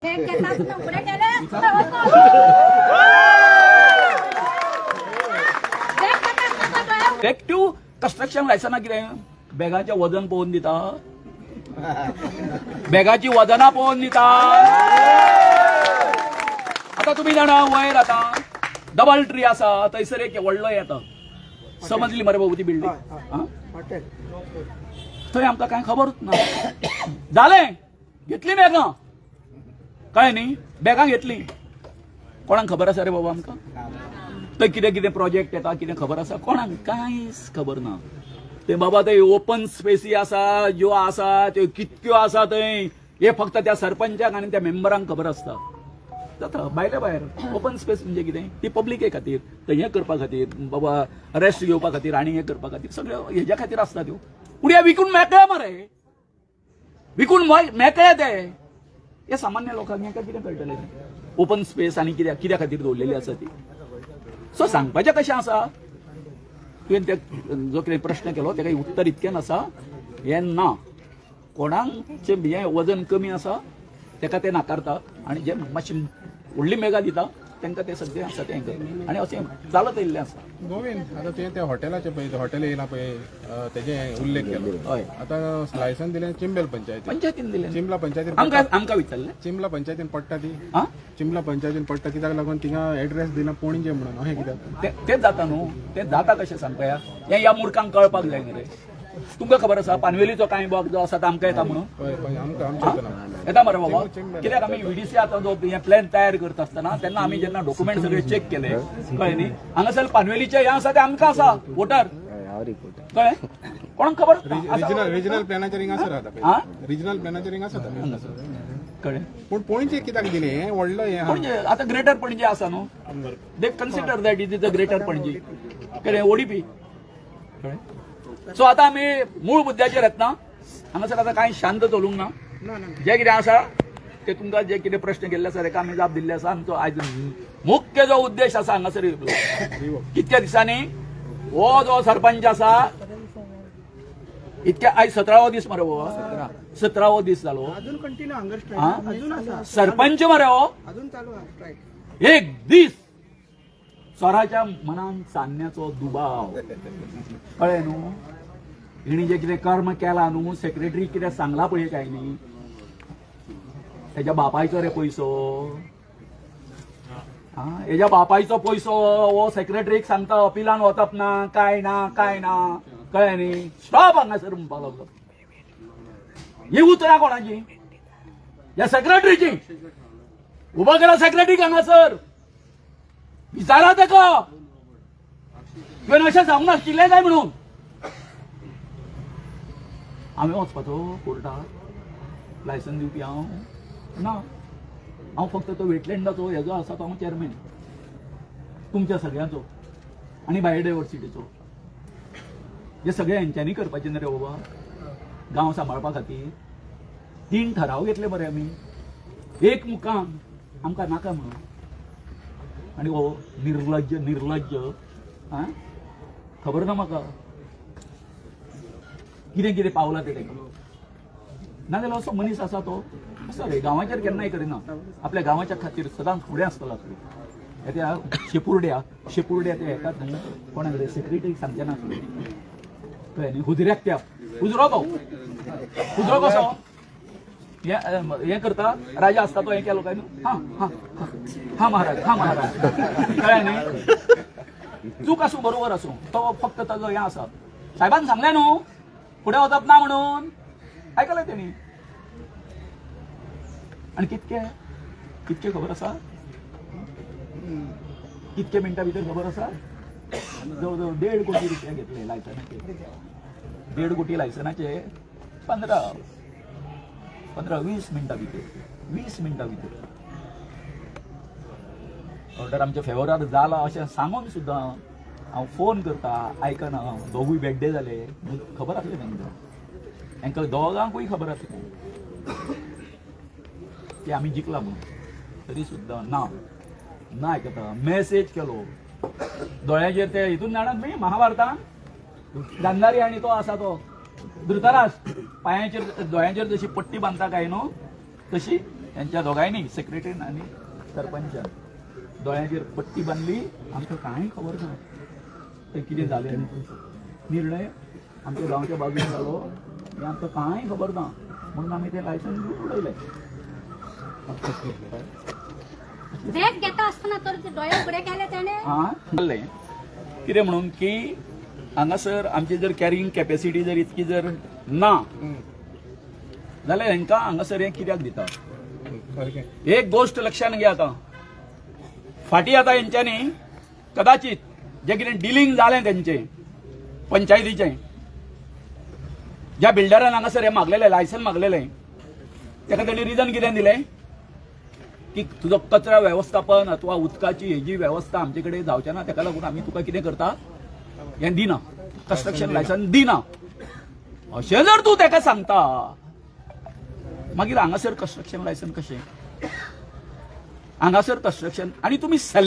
Active construction लायसना कितें बॅगाचें वजन पळोवन दिता, बॅगाची वजनां पळोवन दिता. आता तुम्ही जाणा वयर आता डबल ट्री आसा थंयसर एक व्हडलो येता समजली मरे बाबू ती बिल्डींग थंय आमकां कांय खबरूच ना. जालें घेतली बॅगां कळ्ळें न्ही, बॅगां घेतली. कोणाक खबर आसा रे बाबा आमकां थंय कितें कितें प्रोजेक्ट येता कितें खबर आसा कोणाक कांयच खबर ना. ते बाबा थंय ओपन स्पेसी आसा ज्यो आसा त्यो कितक्यो आसा थंय हे फक्त त्या सरपंचाक आनी त्या मेंबरांक खबर आसता. जाता भायल्या भायर ओपन स्पेस म्हणजे कितें ती पब्लिके खातीर थंय हें करपा खातीर बाबा रेस्ट घेवपा खातीर आनी हें करपा खातीर सगळ्यो हेज्या खातीर आसता त्यो. पुढे विकून मेकळे मरे, विकून मेकळे ते हे सामान्य लोकांक हेका कितें कळटलें. ओपन स्पेस आनी कित्या खातीर दवरलेली आसा ती. सो सांगपाचें कशें आसा तुवें ते जो कितें प्रश्न केलो तेका उत्तर इतकें आसा हें ना. कोणाक हें वजन कमी आसा तेका ते नाकारता आनी जे मातशी व्हडली मेगा दिता तांकां ते सगळें आसा तें करता आनी अशें चालत येयल्लें आसा. गोविंद आता तुवें त्या हॉटेलाचें पळय हॉटेल येयला पळय तेजें उल्लेख केलो. हय आतां लायसन दिलें चिंबेल पंचायतीन दिलें. चिंबला पंचायतीन आमकां विचारलें चिंबला पंचायतीन पडटा ती आं चिंबला पंचायतीन पडटा कित्याक लागून थिंगा एड्रेस दिला पणजे म्हणून अशें कित्याक तेच जाता न्हू. तें जाता कशें सांगता हें ह्या मुर्खांक कळपाक जाय न्ही रे. तुमकां खबर आसा पानवेलीचो कांय भाग जो आसा तो आमकां येता म्हणून येता मरे बाबा. कित्याक आमी व्हीडीसी आतां जो हें प्लॅन तयार करता आसतना तेन्ना आमी जेन्ना डॉक्युमेंट सगळे चेक केले कळ्ळें न्ही. हांगासर पानवेलीचें हें आसा तें आमकां आसा वोटर कळ्ळें. कोणाक खबर रिजनल प्लॅनाचेर हिंगा आसा आता रिजनल प्लॅनाचेर हिंगा आसा कळ्ळें. पूण पणजे कित्याक दिलें हें व्हडलो हें पणजे आतां ग्रेटर पणजे आसा न्हू. They consider that is the greater Panaji कळ्ळें ओडीपी कळ्ळें. सो आता आमी मूळ मुद्द्याचेर येतना हांगासर आतां कांय शांत चलूंक ना. जे कितें आसा ते तुमकां जे कितें प्रश्न केल्ले आसा तेका आमी जाप दिल्ले आसा. आमचो आयज मुख्य जो उद्देश आसा हांगासर कितक्या दिसांनी हो जो सरपंच आसा इतक्या आयज 17वो दीस मरे हो 17वो दीस जालो सरपंच मरे हो. एक दीस स्वराच्या मनान सान्याचो दुबाव कळ्ळें न्हू. हिणी जे कितें कर्म केला न्हू सेक्रेटरी कितें सांगला पळय काय न्ही हेज्या बापायचो रे पयसो हेज्या बापायचो पयसो हो सेक्रेटरीक सांगता अपिलान वचप ना काय ना कळ्ळें न्ही. स्टॉप हांगासर म्हणपाक लागलो. ही उतरां कोणाची ह्या सेक्रेटरीची उबो केला सेक्रेटरीक हांगासर विचारा तेका तुवें अशें सांगूंक नाशिल्लें काय म्हणून. हांवें वचपाचो कोर्टाक लायसन दिवपी हांव ना. हांव फक्त तो वेटलँडाचो हेजो आसा तो हांव चॅरमॅन तुमच्या सगळ्यांचो आनी बायोडायवर्सिटीचो. हे सगळें हेंच्यांनी करपाचें न्ही रे बाबा गांव सांबाळपा खातीर. 3 ठराव घेतले मरे आमी एक मुखाम आमकां नाका म्हणून. आनी हो निर्लज्ज खबर ना म्हाका कितें कितें पावला ते तेका. नाजाल्यार असो मनीस आसा तो असो रे गांवाचेर केन्नाय करिना. आपल्या गांवाच्या खातीर सदांच फुडें आसतलो आसलो. त्या शेपुर्ड्या ते येतात न्हू कोणाक रे सेक्रेटरीक सांगचे नासले कळ्ळें न्ही. हुजऱ्याक त्या हुजरो तो हुजरो कसो हें करता राजा आसता तो हें केलो काय न्हू हा महाराज कळ्ळें न्ही. चूक आसूं बरोबर आसूं तो फक्त ताजो हें आसा. साहेबान सांगलें न्हू फुडें वचप ना म्हणून आयकलें तेणी. आनी कितके खबर आसा कितके मिनटां भितर खबर आसा जवळ जवळ 1.5 कोटी रुपया घेतले लायसनाचे. 1.5 कोटी लायसनाचे 15-20 मिनटां भितर ऑर्डर आमच्या फेवरार जाला अशें सांगून सुद्दां हांव फोन करता आयकना. दोगूय बेड्डे जाले खबर आसलें तांकां दोगांकूय खबर आसलें की आमी जिखला म्हणून तरी सुद्दां ना आयकता. मॅसेज केलो दोळ्याचेर ते हितून जाणात न्ही महाभारतान गांधारी आनी तो आसा तो धृतराष्ट्र पांयाचेर दोळ्यांचेर जशी पट्टी बांदता काय न्हू तशी यांच्या दोघांनी सेक्रेटरीन आणि सरपंच दोळ्यांचेर पट्टी बांधली आमकां कांय खबर ना ते कितें जालें निर्णय आमच्या गांवच्या बाजून जालो हे आमकां कांय खबर ना म्हणून आमी ते लायसन्स उडयले ब्रेक घेता आसतना तर ते दोळे उगडे केले त्याने जाल्लें कितें म्हणून की हांगासर आमची जर कॅरिंग कॅपॅसिटी जर इतकी जर ना जाल्यार हांकां हांगासर हें कित्याक दिता सारकें एक गोष्ट लक्षात घ्या आता फाटी आता यांच्यानी कदाचित जे कितें डिलिंग जालें तेंचे पंचायतीचें ज्या बिल्डरान हांगासर हे मागलेले लायसन मागलेले ताका तेणी रिजन कितें दिलें की तुजो कचरा वेवस्थापन अथवा उदकाची हेजी वेवस्था आमचे कडेन जावचें ना ताका लागून आमी तुका कितें करता हें दिना कंस्ट्रक्शन लायसन दिना अशें जर तूं ताका सांगता मागीर हांगासर कंस्ट्रक्शन लायसन कशें हांगासर कंस्ट्रक्शन आणि तुम्ही